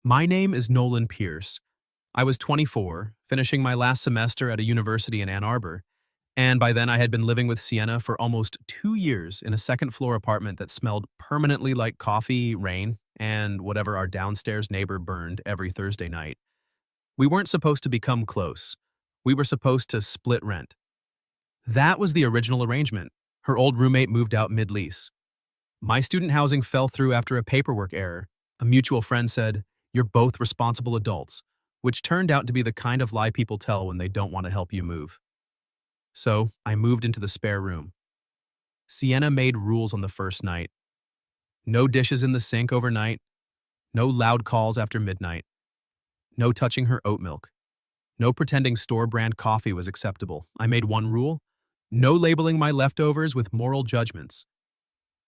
My name is Nolan Pierce. I was 24, finishing my last semester at a university in Ann Arbor, and by then I had been living with Sienna for almost 2 years in a second-floor apartment that smelled permanently like coffee, rain, and whatever our downstairs neighbor burned every Thursday night. We weren't supposed to become close. We were supposed to split rent. That was the original arrangement. Her old roommate moved out mid-lease. My student housing fell through after a paperwork error. A mutual friend said, "You're both responsible adults," which turned out to be the kind of lie people tell when they don't want to help you move. So, I moved into the spare room. Sienna made rules on the first night. No dishes in the sink overnight, no loud calls after midnight, no touching her oat milk, no pretending store-brand coffee was acceptable. I made one rule: no labeling my leftovers with moral judgments.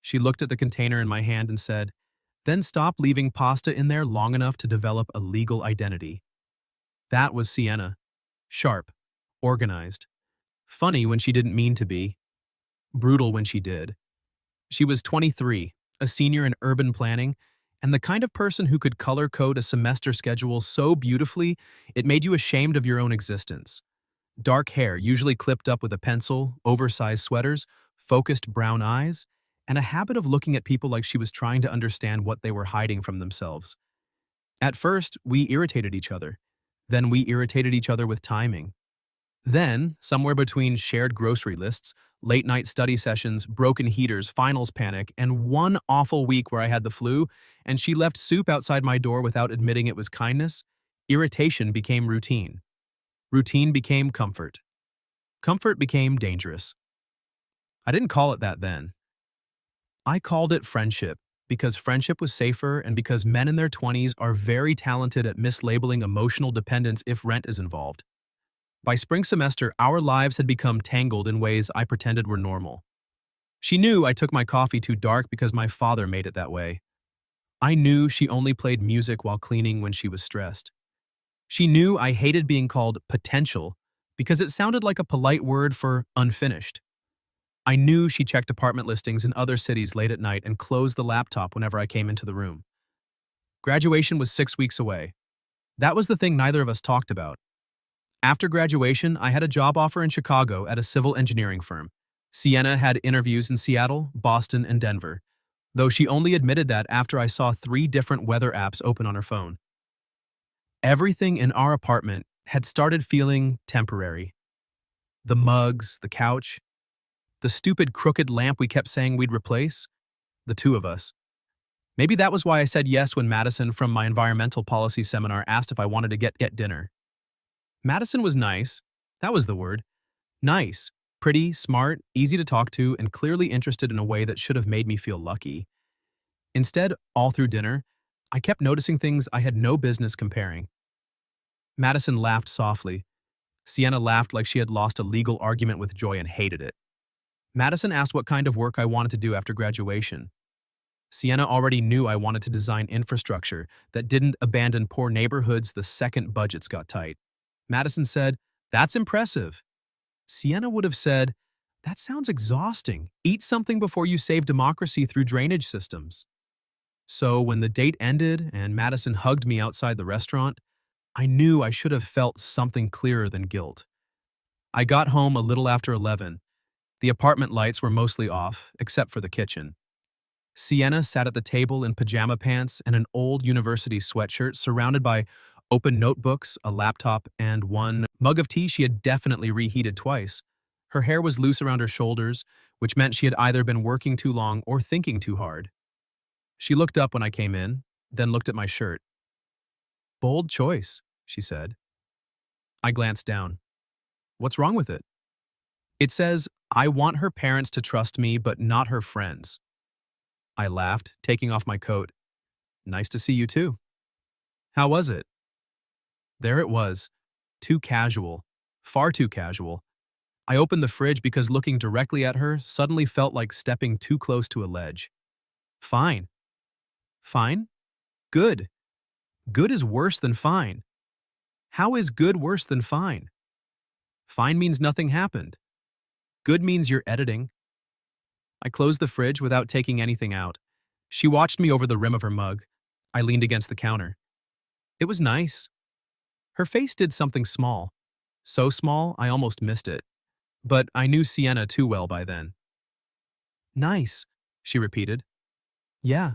She looked at the container in my hand and said, "Then stop leaving pasta in there long enough to develop a legal identity." That was Sienna. Sharp, organized, funny when she didn't mean to be, brutal when she did. She was 23, a senior in urban planning, and the kind of person who could color code a semester schedule so beautifully it made you ashamed of your own existence. Dark hair, usually clipped up with a pencil, oversized sweaters, focused brown eyes, and a habit of looking at people like she was trying to understand what they were hiding from themselves. At first, we irritated each other. Then we irritated each other with timing. Then, somewhere between shared grocery lists, late-night study sessions, broken heaters, finals panic, and one awful week where I had the flu, and she left soup outside my door without admitting it was kindness, irritation became routine. Routine became comfort. Comfort became dangerous. I didn't call it that then. I called it friendship, because friendship was safer and because men in their 20s are very talented at mislabeling emotional dependence if rent is involved. By spring semester, our lives had become tangled in ways I pretended were normal. She knew I took my coffee too dark because my father made it that way. I knew she only played music while cleaning when she was stressed. She knew I hated being called potential because it sounded like a polite word for unfinished. I knew she checked apartment listings in other cities late at night and closed the laptop whenever I came into the room. Graduation was 6 weeks away. That was the thing neither of us talked about. After graduation, I had a job offer in Chicago at a civil engineering firm. Sienna had interviews in Seattle, Boston, and Denver, though she only admitted that after I saw 3 different weather apps open on her phone. Everything in our apartment had started feeling temporary. The mugs, the couch, the stupid crooked lamp we kept saying we'd replace, the two of us. Maybe that was why I said yes when Madison from my environmental policy seminar asked if I wanted to get dinner. Madison was nice. That was the word. Nice, pretty, smart, easy to talk to, and clearly interested in a way that should have made me feel lucky. Instead, all through dinner, I kept noticing things I had no business comparing. Madison laughed softly. Sienna laughed like she had lost a legal argument with Joy and hated it. Madison asked what kind of work I wanted to do after graduation. Sienna already knew I wanted to design infrastructure that didn't abandon poor neighborhoods the second budgets got tight. Madison said, "That's impressive." Sienna would have said, "That sounds exhausting. Eat something before you save democracy through drainage systems." So when the date ended and Madison hugged me outside the restaurant, I knew I should have felt something clearer than guilt. I got home a little after 11. The apartment lights were mostly off, except for the kitchen. Sienna sat at the table in pajama pants and an old university sweatshirt surrounded by open notebooks, a laptop, and one mug of tea she had definitely reheated twice. Her hair was loose around her shoulders, which meant she had either been working too long or thinking too hard. She looked up when I came in, then looked at my shirt. "Bold choice," she said. I glanced down. "What's wrong with it?" "It says, 'I want her parents to trust me, but not her friends.'" I laughed, taking off my coat. "Nice to see you too." "How was it?" There it was. Too casual. Far too casual. I opened the fridge because looking directly at her suddenly felt like stepping too close to a ledge. "Fine." "Fine?" "Good." "Good is worse than fine." "How is good worse than fine?" "Fine means nothing happened. Good means you're editing." I closed the fridge without taking anything out. She watched me over the rim of her mug. I leaned against the counter. It was nice. Her face did something small. So small, I almost missed it. But I knew Sienna too well by then. Nice, she repeated. Yeah.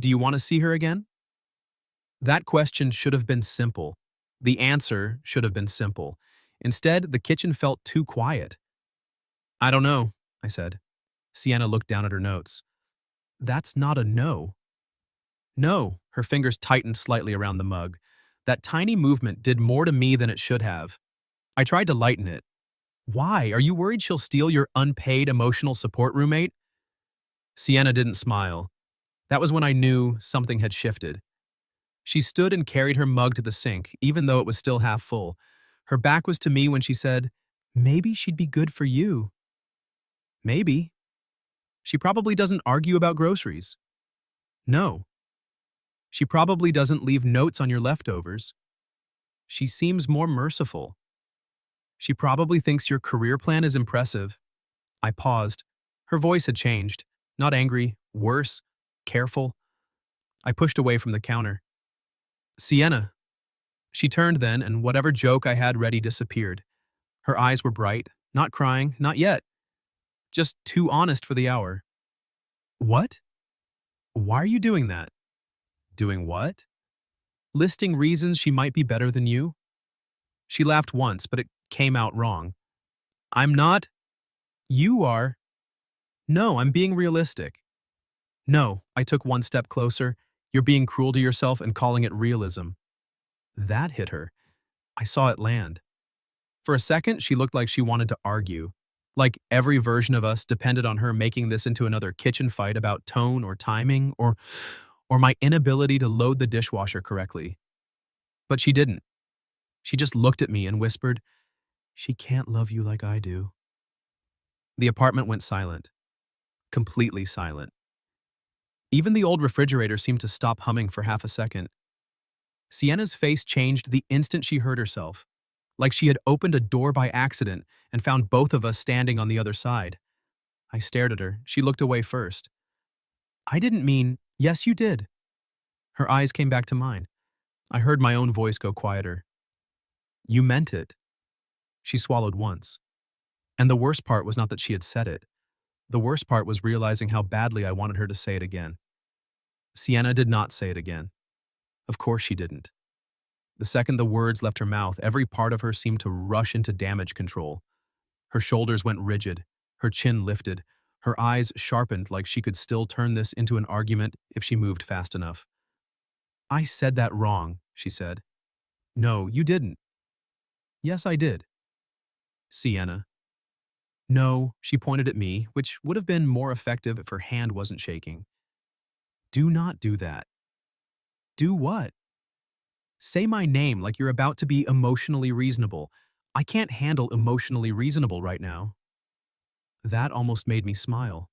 Do you want to see her again? That question should have been simple. The answer should have been simple. Instead, the kitchen felt too quiet. I don't know, I said. Sienna looked down at her notes. That's not a no. No, her fingers tightened slightly around the mug. That tiny movement did more to me than it should have. I tried to lighten it. Why? Are you worried she'll steal your unpaid emotional support roommate? Sienna didn't smile. That was when I knew something had shifted. She stood and carried her mug to the sink, even though it was still half full. Her back was to me when she said, "Maybe she'd be good for you." Maybe. She probably doesn't argue about groceries. No. She probably doesn't leave notes on your leftovers. She seems more merciful. She probably thinks your career plan is impressive. I paused. Her voice had changed. Not angry, worse, careful. I pushed away from the counter. Sienna. She turned then, and whatever joke I had ready disappeared. Her eyes were bright, not crying, not yet. Just too honest for the hour. What? Why are you doing that? Doing what? Listing reasons she might be better than you? She laughed once, but it came out wrong. I'm not. You are. No, I'm being realistic. No, I took one step closer. You're being cruel to yourself and calling it realism. That hit her. I saw it land. For a second, she looked like she wanted to argue. Like every version of us depended on her making this into another kitchen fight about tone or timing or my inability to load the dishwasher correctly. But she didn't. She just looked at me and whispered, "She can't love you like I do." The apartment went silent. Completely silent. Even the old refrigerator seemed to stop humming for half a second. Sienna's face changed the instant she heard herself, like she had opened a door by accident and found both of us standing on the other side. I stared at her. She looked away first. I didn't mean, yes, you did. Her eyes came back to mine. I heard my own voice go quieter. You meant it. She swallowed once. And the worst part was not that she had said it. The worst part was realizing how badly I wanted her to say it again. Sienna did not say it again. Of course she didn't. The second the words left her mouth, every part of her seemed to rush into damage control. Her shoulders went rigid, her chin lifted, her eyes sharpened like she could still turn this into an argument if she moved fast enough. I said that wrong, she said. No, you didn't. Yes, I did. Sienna. No, she pointed at me, which would have been more effective if her hand wasn't shaking. Do not do that. Do what? Say my name like you're about to be emotionally reasonable. I can't handle emotionally reasonable right now. That almost made me smile.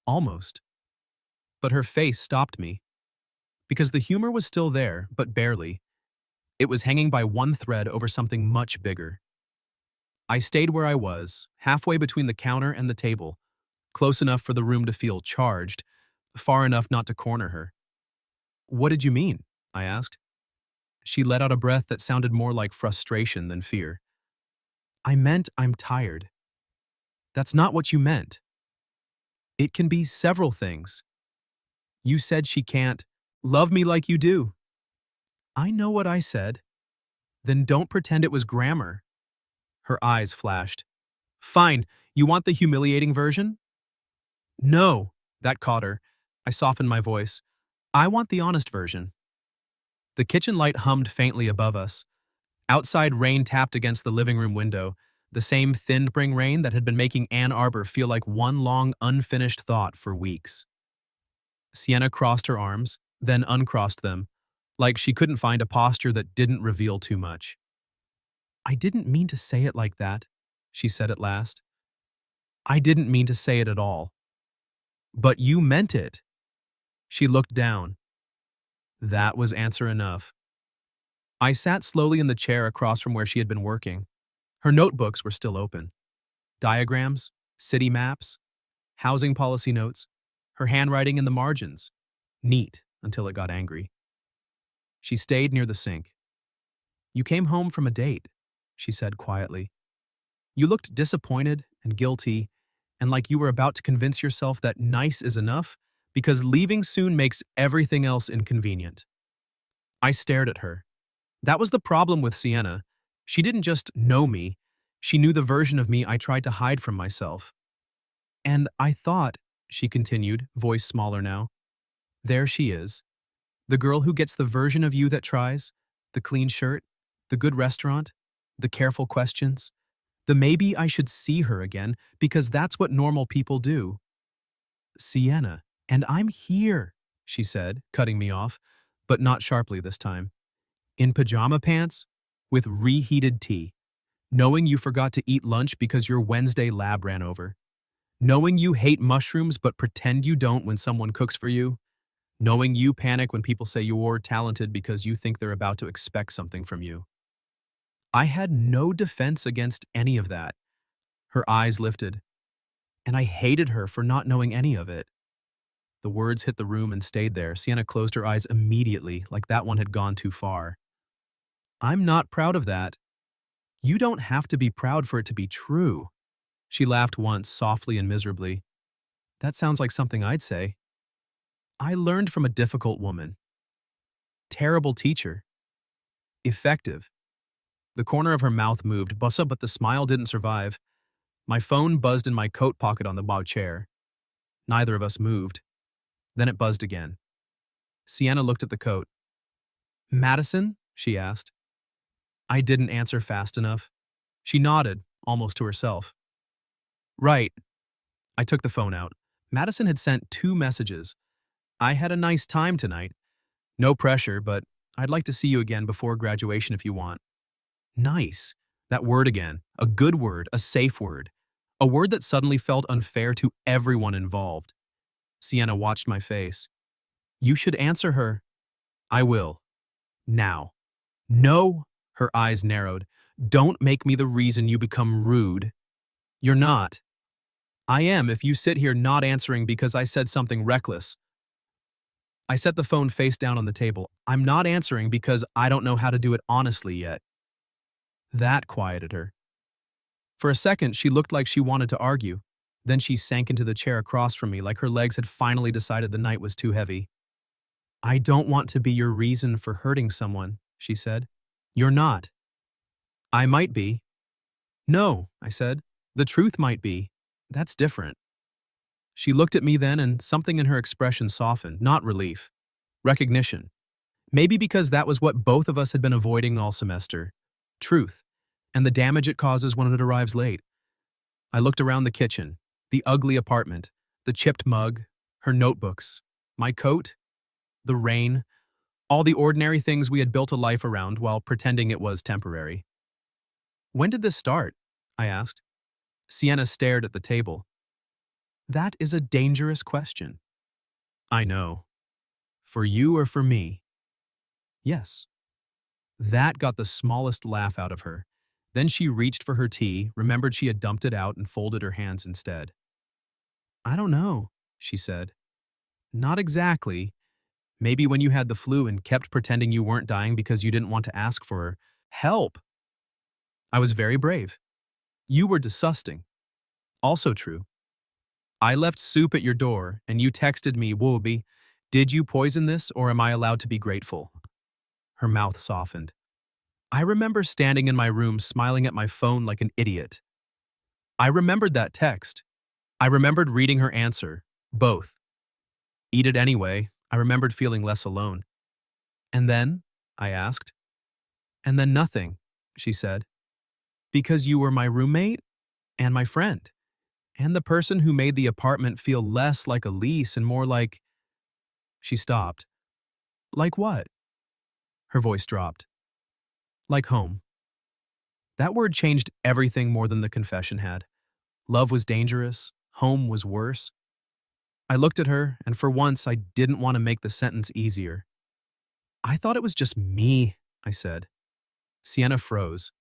Almost. But her face stopped me. Because the humor was still there, but barely. It was hanging by one thread over something much bigger. I stayed where I was, halfway between the counter and the table, close enough for the room to feel charged, far enough not to corner her. What did you mean? I asked. She let out a breath that sounded more like frustration than fear. I meant I'm tired. That's not what you meant. It can be several things. You said she can't love me like you do. I know what I said. Then don't pretend it was grammar. Her eyes flashed. Fine, you want the humiliating version? No, that caught her. I softened my voice. I want the honest version. The kitchen light hummed faintly above us. Outside rain tapped against the living room window, the same thin spring rain that had been making Ann Arbor feel like one long unfinished thought for weeks. Sienna crossed her arms, then uncrossed them, like she couldn't find a posture that didn't reveal too much. I didn't mean to say it like that, she said at last. I didn't mean to say it at all. But you meant it. She looked down. That was answer enough. I sat slowly in the chair across from where she had been working. Her notebooks were still open. Diagrams, city maps, housing policy notes, her handwriting in the margins. Neat until it got angry. She stayed near the sink. "You came home from a date," she said quietly. "You looked disappointed and guilty, and like you were about to convince yourself that nice is enough because leaving soon makes everything else inconvenient." I stared at her. That was the problem with Sienna. She didn't just know me, she knew the version of me I tried to hide from myself. "And I thought," she continued, voice smaller now, "there she is. The girl who gets the version of you that tries, the clean shirt, the good restaurant, the careful questions, the maybe I should see her again because that's what normal people do." "Sienna, and I'm here," she said, cutting me off, but not sharply this time. "In pajama pants, with reheated tea, knowing you forgot to eat lunch because your Wednesday lab ran over, knowing you hate mushrooms but pretend you don't when someone cooks for you, knowing you panic when people say you're talented because you think they're about to expect something from you." I had no defense against any of that. Her eyes lifted, and I hated her for not knowing any of it. The words hit the room and stayed there. Sienna closed her eyes immediately, like that one had gone too far. "I'm not proud of that." "You don't have to be proud for it to be true." She laughed once, softly and miserably. "That sounds like something I'd say." "I learned from a difficult woman. Terrible teacher. Effective." The corner of her mouth moved, but the smile didn't survive. My phone buzzed in my coat pocket on the bar chair. Neither of us moved. Then it buzzed again. Sienna looked at the coat. "Madison?" she asked. I didn't answer fast enough. She nodded, almost to herself. "Right." I took the phone out. Madison had sent 2 messages. "I had a nice time tonight. No pressure, but I'd like to see you again before graduation if you want." Nice. That word again. A good word, a safe word. A word that suddenly felt unfair to everyone involved. Sienna watched my face. "You should answer her." "I will. Now." "No." Her eyes narrowed. "Don't make me the reason you become rude." "You're not." "I am if you sit here not answering because I said something reckless." I set the phone face down on the table. "I'm not answering because I don't know how to do it honestly yet." That quieted her. For a second, she looked like she wanted to argue. Then she sank into the chair across from me like her legs had finally decided the night was too heavy. "I don't want to be your reason for hurting someone," she said. "You're not." "I might be." "No," I said. "The truth might be. That's different." She looked at me then and something in her expression softened, not relief. Recognition. Maybe because that was what both of us had been avoiding all semester. Truth. And the damage it causes when it arrives late. I looked around the kitchen, the ugly apartment, the chipped mug, her notebooks, my coat, the rain, all the ordinary things we had built a life around while pretending it was temporary. "When did this start?" I asked. Sienna stared at the table. "That is a dangerous question." "I know. For you or for me?" "Yes." That got the smallest laugh out of her. Then she reached for her tea, remembered she had dumped it out, and folded her hands instead. "I don't know," she said. "Not exactly. Maybe when you had the flu and kept pretending you weren't dying because you didn't want to ask for help." "I was very brave." "You were disgusting." "Also true." "I left soup at your door, and you texted me, 'Wooby, did you poison this, or am I allowed to be grateful?'" Her mouth softened. I remember standing in my room smiling at my phone like an idiot. I remembered that text. I remembered reading her answer. Both. "Eat it anyway." I remembered feeling less alone. "And then?" I asked. "And then nothing," she said. "Because you were my roommate and my friend, and the person who made the apartment feel less like a lease and more like—" She stopped. "Like what?" Her voice dropped. "Like home." That word changed everything more than the confession had. Love was dangerous. Home was worse. I looked at her, and for once I didn't want to make the sentence easier. "I thought it was just me," I said. Sienna froze.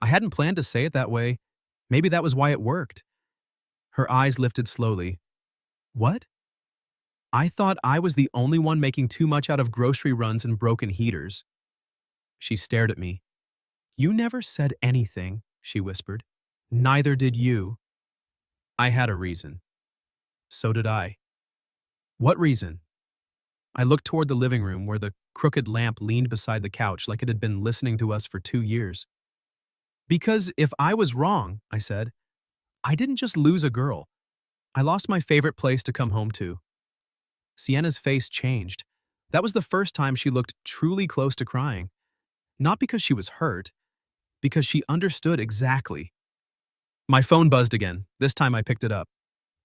I hadn't planned to say it that way. Maybe that was why it worked. Her eyes lifted slowly. "What?" I thought I was the only one making too much out of grocery runs and broken heaters. She stared at me. You never said anything, she whispered. Neither did you. I had a reason. So did I. What reason? I looked toward the living room where the crooked lamp leaned beside the couch like it had been listening to us for 2 years. Because if I was wrong, I said, I didn't just lose a girl. I lost my favorite place to come home to. Sienna's face changed. That was the first time she looked truly close to crying. Not because she was hurt, because she understood exactly. My phone buzzed again. This time I picked it up.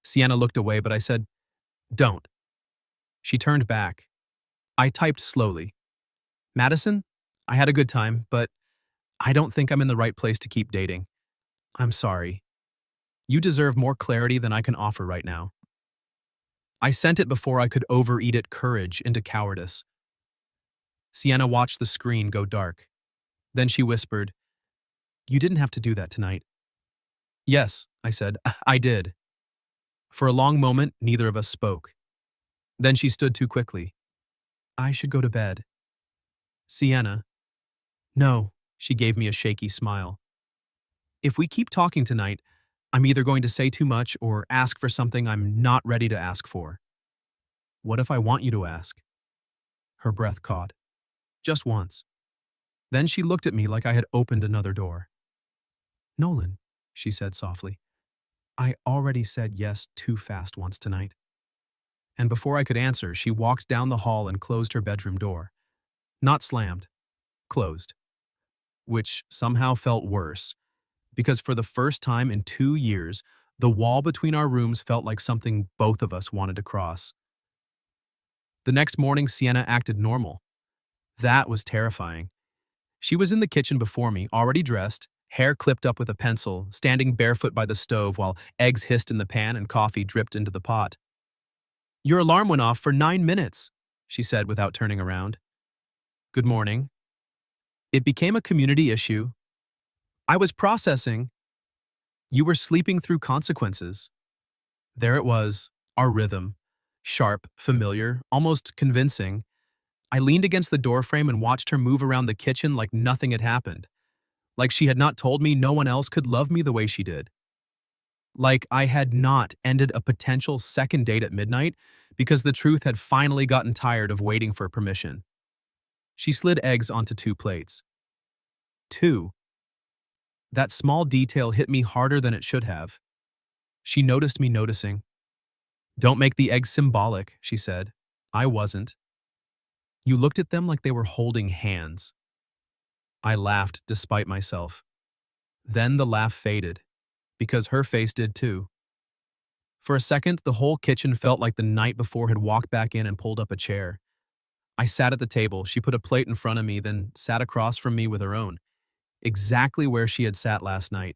Sienna looked away, but I said, Don't. She turned back. I typed slowly. Madison, I had a good time, but I don't think I'm in the right place to keep dating. I'm sorry. You deserve more clarity than I can offer right now. I sent it before I could overeat it courage into cowardice. Sienna watched the screen go dark. Then she whispered, You didn't have to do that tonight. Yes, I said, I did. For a long moment, neither of us spoke. Then she stood too quickly. I should go to bed. Sienna. No, she gave me a shaky smile. If we keep talking tonight, I'm either going to say too much or ask for something I'm not ready to ask for. What if I want you to ask? Her breath caught. Just once. Then she looked at me like I had opened another door. Nolan, she said softly, I already said yes too fast once tonight. And before I could answer, she walked down the hall and closed her bedroom door. Not slammed, closed. Which somehow felt worse, because for the first time in 2 years, the wall between our rooms felt like something both of us wanted to cross. The next morning, Sienna acted normal. That was terrifying. She was in the kitchen before me, already dressed, hair clipped up with a pencil, standing barefoot by the stove while eggs hissed in the pan and coffee dripped into the pot. Your alarm went off for 9 minutes, she said without turning around. Good morning. It became a community issue. I was processing. You were sleeping through consequences. There it was, our rhythm. Sharp, familiar, almost convincing. I leaned against the doorframe and watched her move around the kitchen like nothing had happened. Like she had not told me no one else could love me the way she did. Like I had not ended a potential second date at midnight because the truth had finally gotten tired of waiting for permission. She slid eggs onto 2 plates. 2. That small detail hit me harder than it should have. She noticed me noticing. Don't make the eggs symbolic, she said. I wasn't. You looked at them like they were holding hands. I laughed despite myself. Then the laugh faded, because her face did too. For a second, the whole kitchen felt like the night before had walked back in and pulled up a chair. I sat at the table. She put a plate in front of me, then sat across from me with her own. Exactly where she had sat last night.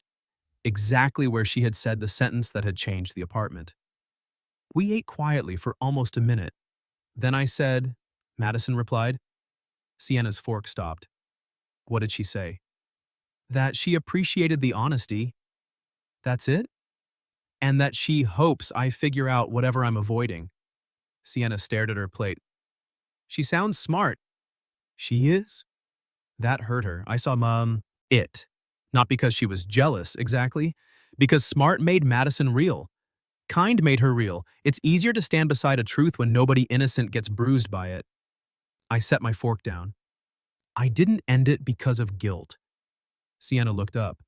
Exactly where she had said the sentence that had changed the apartment. We ate quietly for almost a minute. Then I said, Madison replied. Sienna's fork stopped. What did she say? That she appreciated the honesty. That's it? And that she hopes I figure out whatever I'm avoiding. Sienna stared at her plate. She sounds smart. She is? That hurt her. I saw it. Not because she was jealous, exactly. Because smart made Madison real. Kind made her real. It's easier to stand beside a truth when nobody innocent gets bruised by it. I set my fork down. I didn't end it because of guilt. Sienna looked up.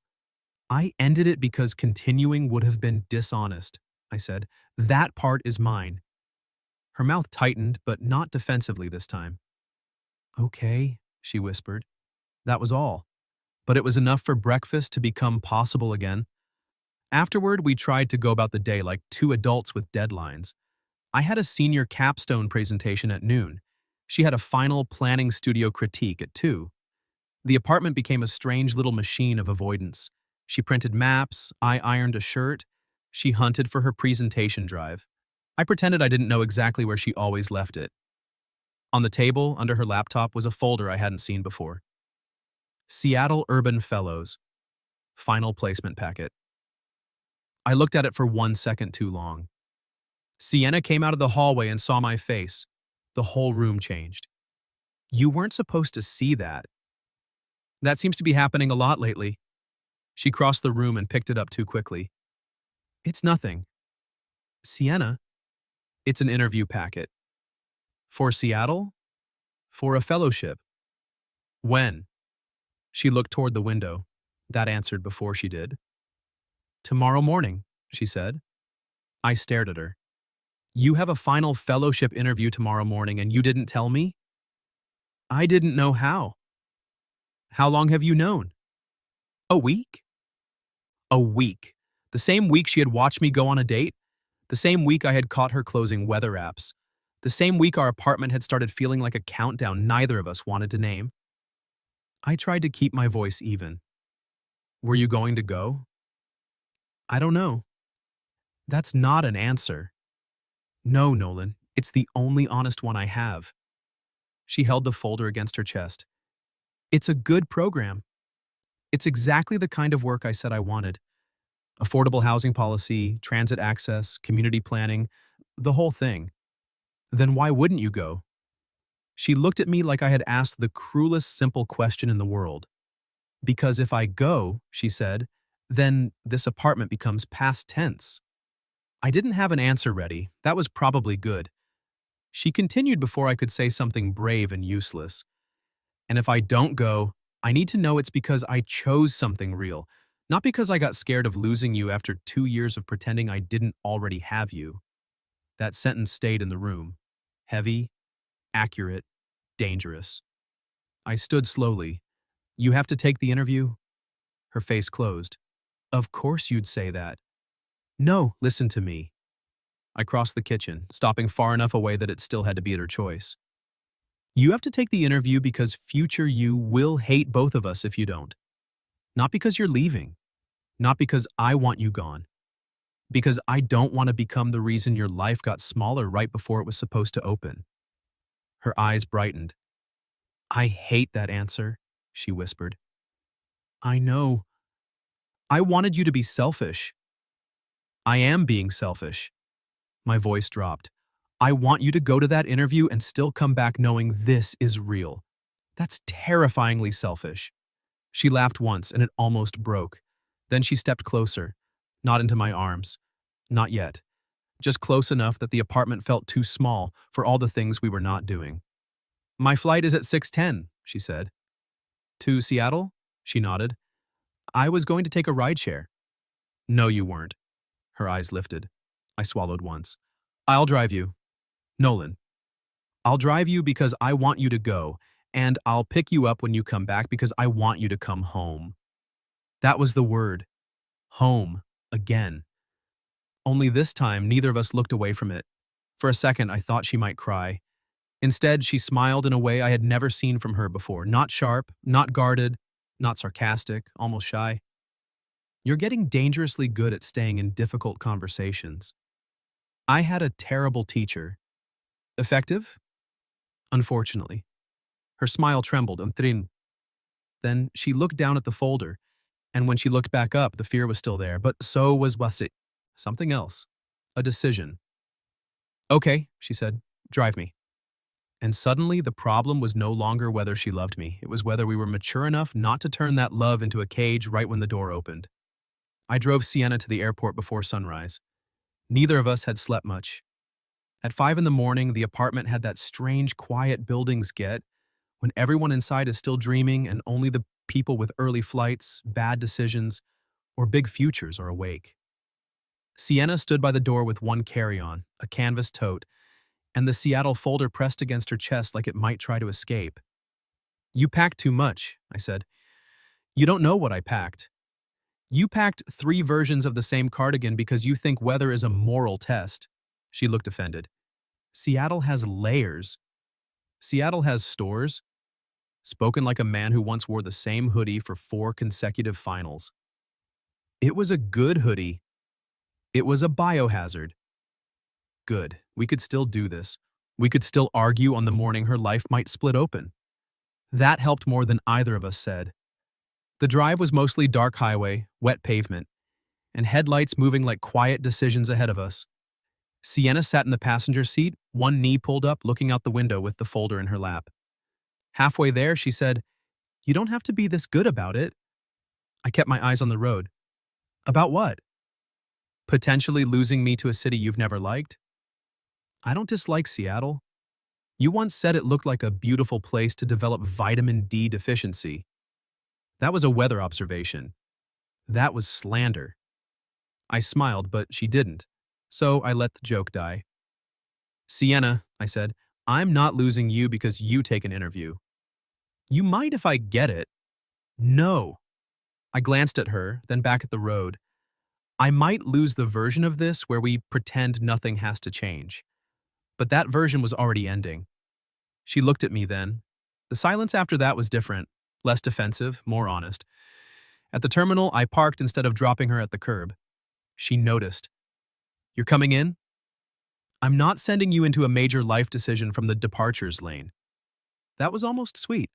I ended it because continuing would have been dishonest, I said. That part is mine. Her mouth tightened, but not defensively this time. Okay, she whispered. That was all. But it was enough for breakfast to become possible again. Afterward, we tried to go about the day like 2 adults with deadlines. I had a senior capstone presentation at noon. She had a final planning studio critique at 2. The apartment became a strange little machine of avoidance. She printed maps, I ironed a shirt, she hunted for her presentation drive. I pretended I didn't know exactly where she always left it. On the table, under her laptop, was a folder I hadn't seen before. Seattle Urban Fellows. Final placement packet. I looked at it for 1 second too long. Sienna came out of the hallway and saw my face. The whole room changed. You weren't supposed to see that. That seems to be happening a lot lately. She crossed the room and picked it up too quickly. It's nothing. Sienna, it's an interview packet. For Seattle? For a fellowship. When? She looked toward the window. That answered before she did. Tomorrow morning, she said. I stared at her. You have a final fellowship interview tomorrow morning and you didn't tell me? I didn't know how. How long have you known? A week? A week. The same week she had watched me go on a date? The same week I had caught her closing weather apps? The same week our apartment had started feeling like a countdown neither of us wanted to name? I tried to keep my voice even. Were you going to go? I don't know. That's not an answer. No, Nolan, it's the only honest one I have. She held the folder against her chest. It's a good program. It's exactly the kind of work I said I wanted. Affordable housing policy, transit access, community planning, the whole thing. Then why wouldn't you go? She looked at me like I had asked the cruelest simple question in the world. Because if I go, she said, then this apartment becomes past tense. I didn't have an answer ready. That was probably good. She continued before I could say something brave and useless. And if I don't go, I need to know it's because I chose something real, not because I got scared of losing you after 2 years of pretending I didn't already have you. That sentence stayed in the room. Heavy, accurate, dangerous. I stood slowly. You have to take the interview? Her face closed. Of course you'd say that. No, listen to me. I crossed the kitchen, stopping far enough away that it still had to be at her choice. You have to take the interview because future you will hate both of us if you don't. Not because you're leaving. Not because I want you gone. Because I don't want to become the reason your life got smaller right before it was supposed to open. Her eyes brightened. I hate that answer, she whispered. I know. I wanted you to be selfish. I am being selfish. My voice dropped. I want you to go to that interview and still come back knowing this is real. That's terrifyingly selfish. She laughed once and it almost broke. Then she stepped closer, not into my arms. Not yet. Just close enough that the apartment felt too small for all the things we were not doing. My flight is at 6:10, she said. To Seattle? She nodded. I was going to take a rideshare. No, you weren't. Her eyes lifted. I swallowed once. I'll drive you. Nolan. I'll drive you because I want you to go, and I'll pick you up when you come back because I want you to come home. That was the word. Home. Again. Only this time, neither of us looked away from it. For a second, I thought she might cry. Instead, she smiled in a way I had never seen from her before. Not sharp, not guarded, not sarcastic, almost shy. You're getting dangerously good at staying in difficult conversations. I had a terrible teacher. Effective? Unfortunately. Her smile trembled. Then she looked down at the folder, and when she looked back up, the fear was still there, but so was Wasit. Something else. A decision. Okay, she said, drive me. And suddenly the problem was no longer whether she loved me. It was whether we were mature enough not to turn that love into a cage right when the door opened. I drove Sienna to the airport before sunrise. Neither of us had slept much. At 5 in the morning, the apartment had that strange quiet buildings get when everyone inside is still dreaming and only the people with early flights, bad decisions, or big futures are awake. Sienna stood by the door with one carry-on, a canvas tote, and the Seattle folder pressed against her chest like it might try to escape. You packed too much, I said. You don't know what I packed. You packed 3 versions of the same cardigan because you think weather is a moral test. She looked offended. Seattle has layers. Seattle has stores. Spoken like a man who once wore the same hoodie for 4 consecutive finals. It was a good hoodie. It was a biohazard. Good. We could still do this. We could still argue on the morning her life might split open. That helped more than either of us said. The drive was mostly dark highway, wet pavement, and headlights moving like quiet decisions ahead of us. Sienna sat in the passenger seat, one knee pulled up, looking out the window with the folder in her lap. Halfway there, she said, "You don't have to be this good about it." I kept my eyes on the road. About what? Potentially losing me to a city you've never liked? I don't dislike Seattle. You once said it looked like a beautiful place to develop vitamin D deficiency. That was a weather observation. That was slander. I smiled, but she didn't. So I let the joke die. Sienna, I said, I'm not losing you because you take an interview. You might if I get it. No. I glanced at her, then back at the road. I might lose the version of this where we pretend nothing has to change. But that version was already ending. She looked at me then. The silence after that was different, less defensive, more honest. At the terminal, I parked instead of dropping her at the curb. She noticed. You're coming in? I'm not sending you into a major life decision from the departures lane. That was almost sweet.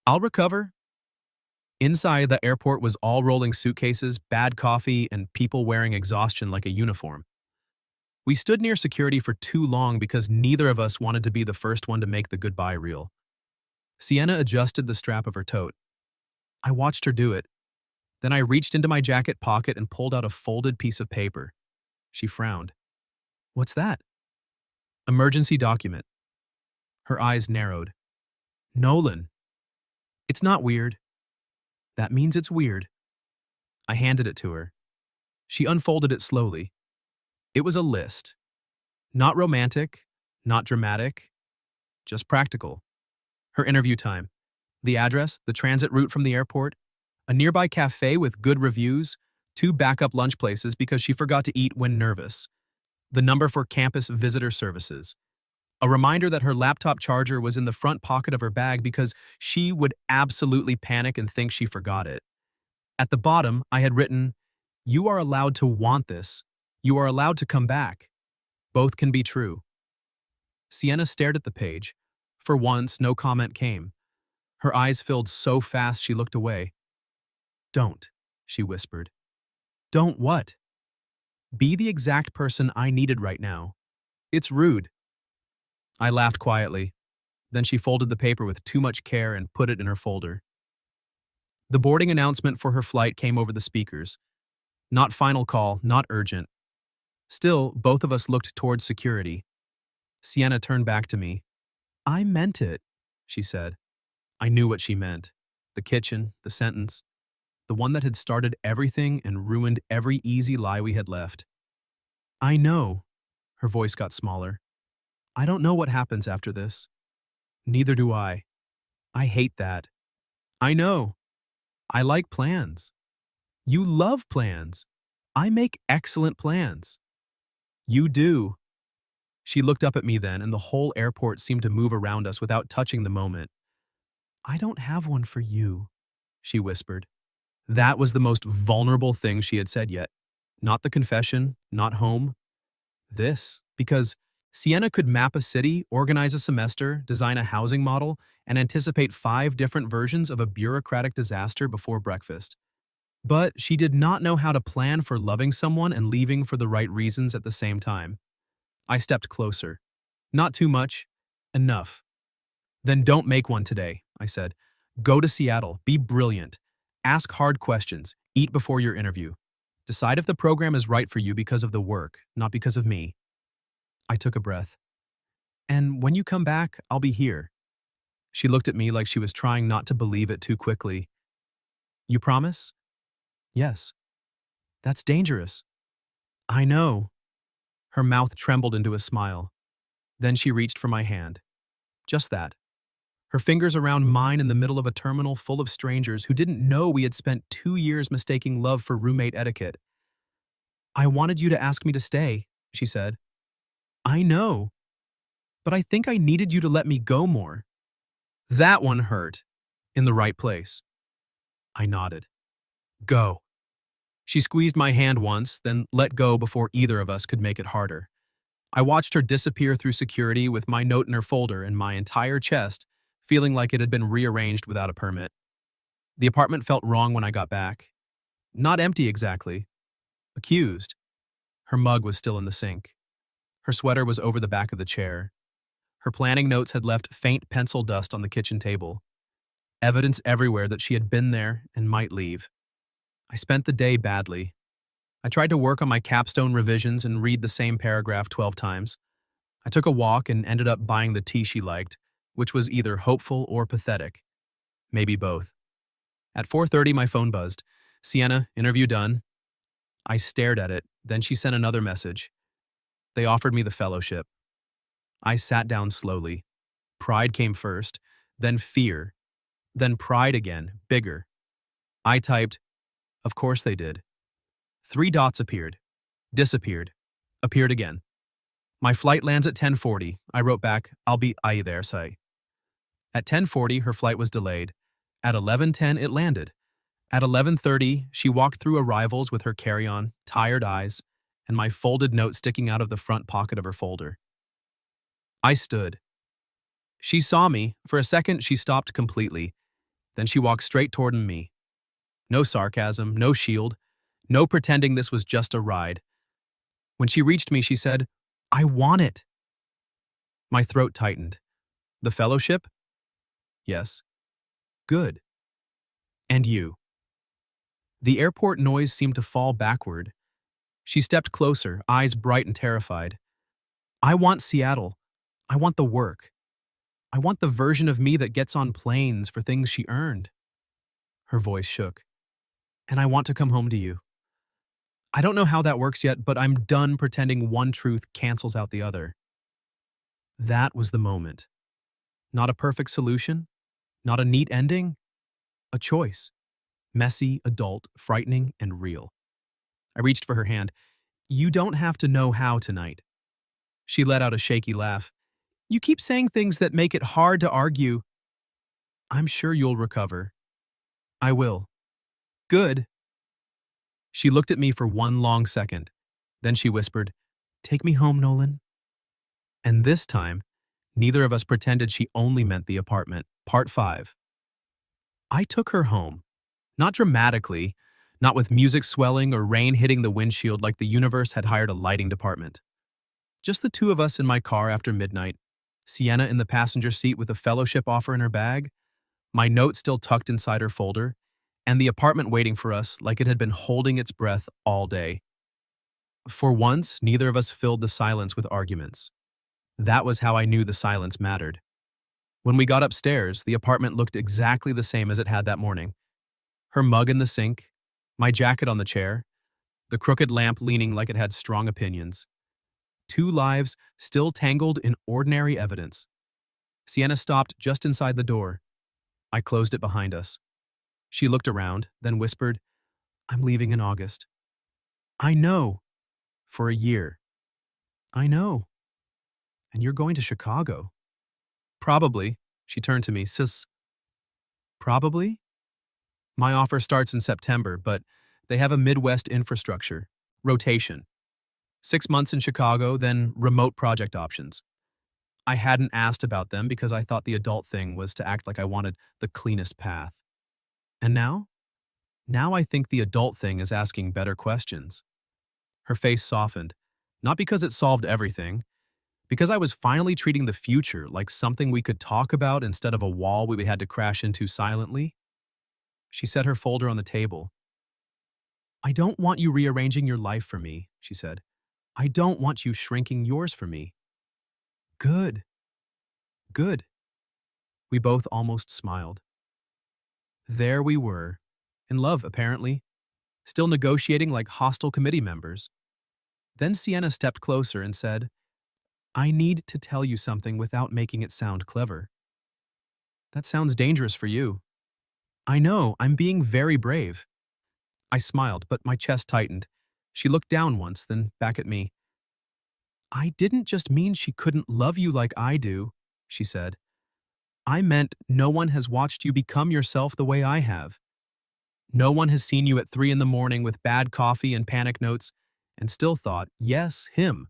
I'll recover. Inside, the airport was all rolling suitcases, bad coffee, and people wearing exhaustion like a uniform. We stood near security for too long because neither of us wanted to be the first one to make the goodbye reel. Sienna adjusted the strap of her tote. I watched her do it. Then I reached into my jacket pocket and pulled out a folded piece of paper. She frowned. What's that? Emergency document. Her eyes narrowed. Nolan. It's not weird. That means it's weird. I handed it to her. She unfolded it slowly. It was a list. Not romantic, not dramatic, just practical. Her interview time. The address, the transit route from the airport, a nearby cafe with good reviews, 2 backup lunch places because she forgot to eat when nervous, the number for campus visitor services, a reminder that her laptop charger was in the front pocket of her bag because she would absolutely panic and think she forgot it. At the bottom, I had written, "You are allowed to want this. You are allowed to come back. Both can be true." Sienna stared at the page. For once, no comment came. Her eyes filled so fast she looked away. Don't, she whispered. Don't what? Be the exact person I needed right now. It's rude. I laughed quietly. Then she folded the paper with too much care and put it in her folder. The boarding announcement for her flight came over the speakers. Not final call, not urgent. Still, both of us looked towards security. Sienna turned back to me. I meant it, she said. I knew what she meant. The kitchen, the sentence. The one that had started everything and ruined every easy lie we had left. I know. Her voice got smaller. I don't know what happens after this. Neither do I. I hate that. I know. I like plans. You love plans. I make excellent plans. You do. She looked up at me then, and the whole airport seemed to move around us without touching the moment. I don't have one for you, she whispered. That was the most vulnerable thing she had said yet. Not the confession, not home. This, because Sienna could map a city, organize a semester, design a housing model, and anticipate 5 different versions of a bureaucratic disaster before breakfast. But she did not know how to plan for loving someone and leaving for the right reasons at the same time. I stepped closer. Not too much. Enough. Then don't make one today, I said. Go to Seattle. Be brilliant. Ask hard questions. Eat before your interview. Decide if the program is right for you because of the work, not because of me. I took a breath. And when you come back, I'll be here. She looked at me like she was trying not to believe it too quickly. You promise? Yes. That's dangerous. I know. Her mouth trembled into a smile. Then she reached for my hand. Just that. Her fingers around mine in the middle of a terminal full of strangers who didn't know we had spent 2 years mistaking love for roommate etiquette. I wanted you to ask me to stay, she said. I know. But I think I needed you to let me go more. That one hurt. In the right place. I nodded. Go. She squeezed my hand once, then let go before either of us could make it harder. I watched her disappear through security with my note in her folder and my entire chest feeling like it had been rearranged without a permit. The apartment felt wrong when I got back. Not empty exactly. Accused. Her mug was still in the sink. Her sweater was over the back of the chair. Her planning notes had left faint pencil dust on the kitchen table, evidence everywhere that she had been there and might leave. I spent the day badly. I tried to work on my capstone revisions and read the same paragraph 12 times. I took a walk and ended up buying the tea she liked, which was either hopeful or pathetic. Maybe both. At 4:30, my phone buzzed. Sienna, interview done. I stared at it, then she sent another message. They offered me the fellowship. I sat down slowly. Pride came first, then fear, then pride again, bigger. I typed, "Of course they did." 3 dots appeared, disappeared, appeared again. "My flight lands at 10:40. I wrote back, "I'll be ahí there, say." At 10:40, her flight was delayed. At 11:10, it landed. At 11:30, she walked through arrivals with her carry-on, tired eyes, and my folded note sticking out of the front pocket of her folder. I stood. She saw me. For a second, she stopped completely. Then she walked straight toward me. No sarcasm, no shield, no pretending this was just a ride. When she reached me, she said, "I want it." My throat tightened. "The fellowship?" "Yes." "Good. And you?" The airport noise seemed to fall backward. She stepped closer, eyes bright and terrified. "I want Seattle. I want the work. I want the version of me that gets on planes for things she earned." Her voice shook. "And I want to come home to you. I don't know how that works yet, but I'm done pretending one truth cancels out the other." That was the moment. Not a perfect solution, not a neat ending, a choice. Messy, adult, frightening, and real. I reached for her hand. "You don't have to know how tonight." She let out a shaky laugh. "You keep saying things that make it hard to argue." "I'm sure you'll recover." "I will." "Good." She looked at me for one long second. Then she whispered, "Take me home, Nolan." And this time, neither of us pretended she only meant the apartment. Part 5. I took her home. Not dramatically, not with music swelling or rain hitting the windshield like the universe had hired a lighting department. Just the 2 of us in my car after midnight, Sienna in the passenger seat with a fellowship offer in her bag, my note still tucked inside her folder, and the apartment waiting for us like it had been holding its breath all day. For once, neither of us filled the silence with arguments. That was how I knew the silence mattered. When we got upstairs, the apartment looked exactly the same as it had that morning. Her mug in the sink, my jacket on the chair, the crooked lamp leaning like it had strong opinions. 2 lives still tangled in ordinary evidence. Sienna stopped just inside the door. I closed it behind us. She looked around, then whispered, "I'm leaving in August." "I know. For a year." "I know. And you're going to Chicago." "Probably." She turned to me. "Sis." "Probably?" "My offer starts in September, but they have a Midwest infrastructure. Rotation. 6 months in Chicago, then remote project options." I hadn't asked about them because I thought the adult thing was to act like I wanted the cleanest path. And now? Now I think the adult thing is asking better questions. Her face softened, not because it solved everything, because I was finally treating the future like something we could talk about instead of a wall we had to crash into silently. She set her folder on the table. "I don't want you rearranging your life for me," she said. "I don't want you shrinking yours for me." "Good. Good." We both almost smiled. There we were, in love apparently, still negotiating like hostile committee members. Then Sienna stepped closer and said, "I need to tell you something without making it sound clever." "That sounds dangerous for you." "I know, I'm being very brave." I smiled, but my chest tightened. She looked down once, then back at me. "I didn't just mean she couldn't love you like I do," she said. "I meant no one has watched you become yourself the way I have. No one has seen you at 3 in the morning with bad coffee and panic notes and still thought, yes, him.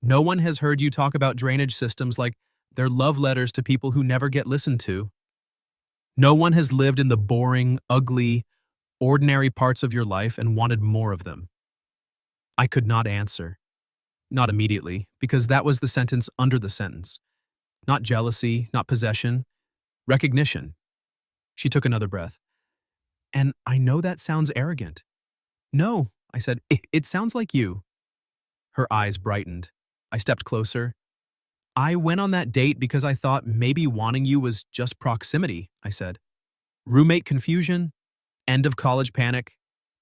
No one has heard you talk about drainage systems like they're love letters to people who never get listened to. No one has lived in the boring, ugly, ordinary parts of your life and wanted more of them." I could not answer. Not immediately, because that was the sentence under the sentence. Not jealousy, not possession, recognition. She took another breath. And I know that sounds arrogant. No, I said, it sounds like you. Her eyes brightened. I stepped closer. I went on that date because I thought maybe wanting you was just proximity, I said. Roommate confusion, end of college panic,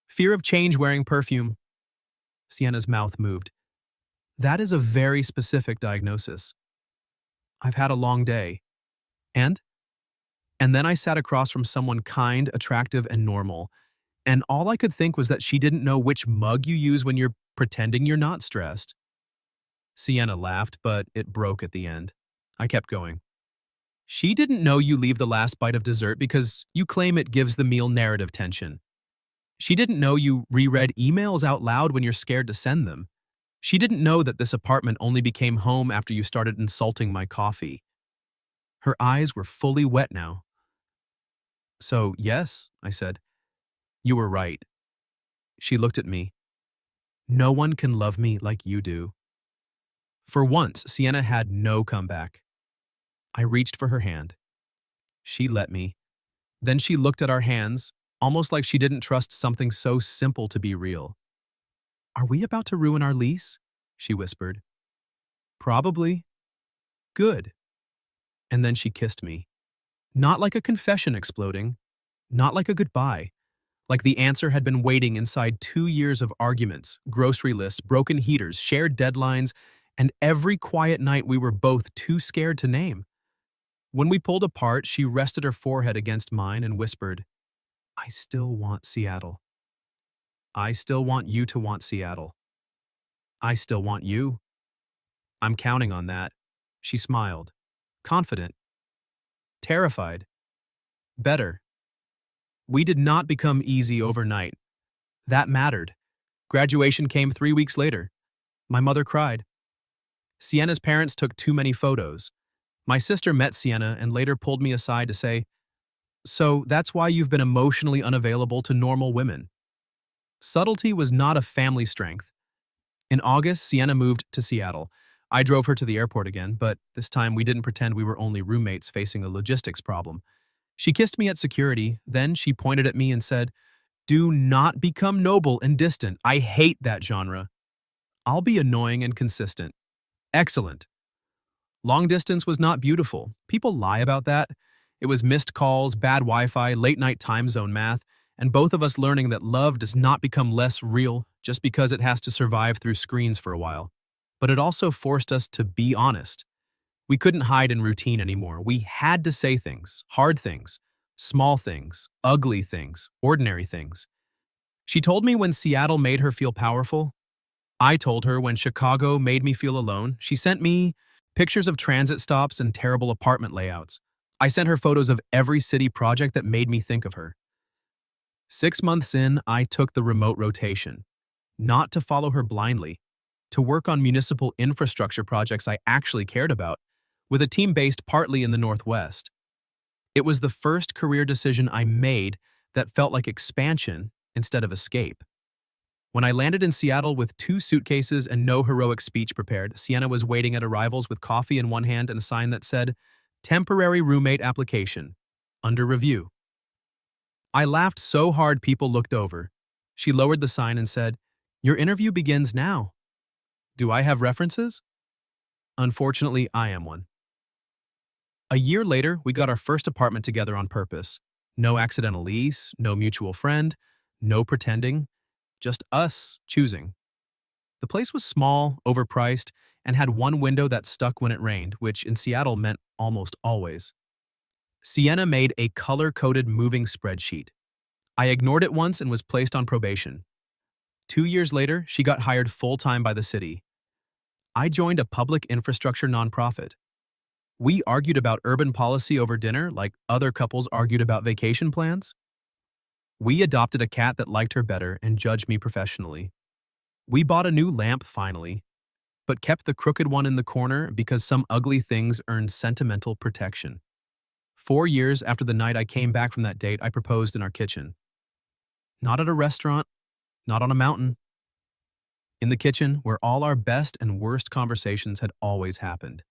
fear of change wearing perfume. Sienna's mouth moved. That is a very specific diagnosis. I've had a long day. And? And then I sat across from someone kind, attractive, and normal, and all I could think was that she didn't know which mug you use when you're pretending you're not stressed. Sienna laughed, but it broke at the end. I kept going. She didn't know you leave the last bite of dessert because you claim it gives the meal narrative tension. She didn't know you reread emails out loud when you're scared to send them. She didn't know that this apartment only became home after you started insulting my coffee. Her eyes were fully wet now. So, yes, I said. You were right. She looked at me. No one can love me like you do. For once, Sienna had no comeback. I reached for her hand. She let me. Then she looked at our hands, almost like she didn't trust something so simple to be real. Are we about to ruin our lease? She whispered. Probably. Good. And then she kissed me. Not like a confession exploding, not like a goodbye, like the answer had been waiting inside 2 years of arguments, grocery lists, broken heaters, shared deadlines, and every quiet night we were both too scared to name. When we pulled apart, she rested her forehead against mine and whispered, I still want Seattle. I still want you to want Seattle. I still want you. I'm counting on that. She smiled, confident, terrified, better. We did not become easy overnight. That mattered. Graduation came 3 weeks later. My mother cried. Sienna's parents took too many photos. My sister met Sienna and later pulled me aside to say, so that's why you've been emotionally unavailable to normal women. Subtlety was not a family strength. In August, Sienna moved to Seattle. I drove her to the airport again, but this time we didn't pretend we were only roommates facing a logistics problem. She kissed me at security, then she pointed at me and said, do not become noble and distant. I hate that genre. I'll be annoying and consistent. Excellent. Long distance was not beautiful. People lie about that. It was missed calls, bad Wi-Fi, late-night time zone math, and both of us learning that love does not become less real just because it has to survive through screens for a while. But it also forced us to be honest. We couldn't hide in routine anymore. We had to say things, hard things, small things, ugly things, ordinary things. She told me when Seattle made her feel powerful. I told her when Chicago made me feel alone. She sent me pictures of transit stops and terrible apartment layouts. I sent her photos of every city project that made me think of her. 6 months in, I took the remote rotation. Not to follow her blindly, to work on municipal infrastructure projects I actually cared about, with a team based partly in the Northwest. It was the first career decision I made that felt like expansion instead of escape. When I landed in Seattle with 2 suitcases and no heroic speech prepared, Sienna was waiting at arrivals with coffee in one hand and a sign that said, Temporary roommate application. Under review. I laughed so hard people looked over. She lowered the sign and said, Your interview begins now. Do I have references? Unfortunately, I am one. A year later, we got our first apartment together on purpose. No accidental lease, no mutual friend, no pretending, just us choosing. The place was small, overpriced, and had one window that stuck when it rained, which in Seattle meant almost always. Sienna made a color-coded moving spreadsheet. I ignored it once and was placed on probation. 2 years later, she got hired full-time by the city. I joined a public infrastructure nonprofit. We argued about urban policy over dinner like other couples argued about vacation plans. We adopted a cat that liked her better and judged me professionally. We bought a new lamp finally, but kept the crooked one in the corner because some ugly things earned sentimental protection. 4 years after the night I came back from that date, I proposed in our kitchen. Not at a restaurant, not on a mountain. in the kitchen where all our best and worst conversations had always happened.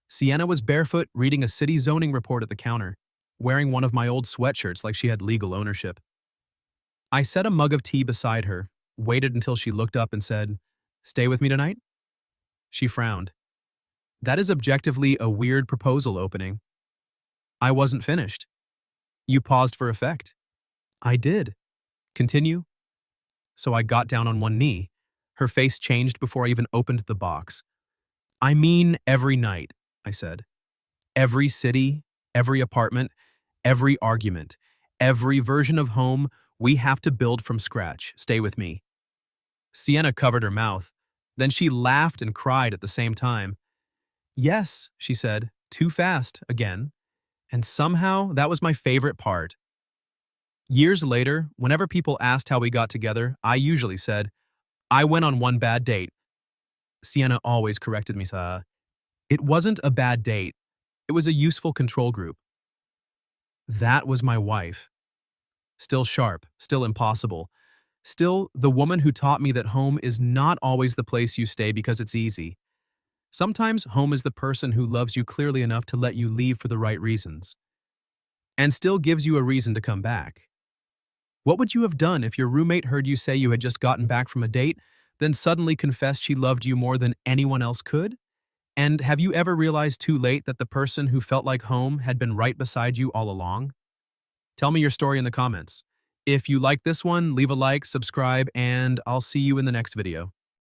Sienna was barefoot reading a city zoning report at the counter, wearing one of my old sweatshirts like she had legal ownership. I set a mug of tea beside her, waited until she looked up and said, "Stay with me tonight?" She frowned. "That is objectively a weird proposal opening." I wasn't finished. "You paused for effect." "I did." "Continue." So I got down on one knee. Her face changed before I even opened the box. "I mean every night," I said. "Every city, every apartment, every argument, every version of home we have to build from scratch. Stay with me." Sienna covered her mouth. Then she laughed and cried at the same time. "Yes," she said, "too fast, again." And somehow that was my favorite part. Years later, whenever people asked how we got together, I usually said, "I went on one bad date." Sienna always corrected me, "It wasn't a bad date. It was a useful control group." That was my wife. Still sharp, still impossible. Still the woman who taught me that home is not always the place you stay because it's easy. Sometimes home is the person who loves you clearly enough to let you leave for the right reasons. And still gives you a reason to come back. What would you have done if your roommate heard you say you had just gotten back from a date, then suddenly confessed she loved you more than anyone else could? And have you ever realized too late that the person who felt like home had been right beside you all along? Tell me your story in the comments. If you like this one, leave a like, subscribe, and I'll see you in the next video.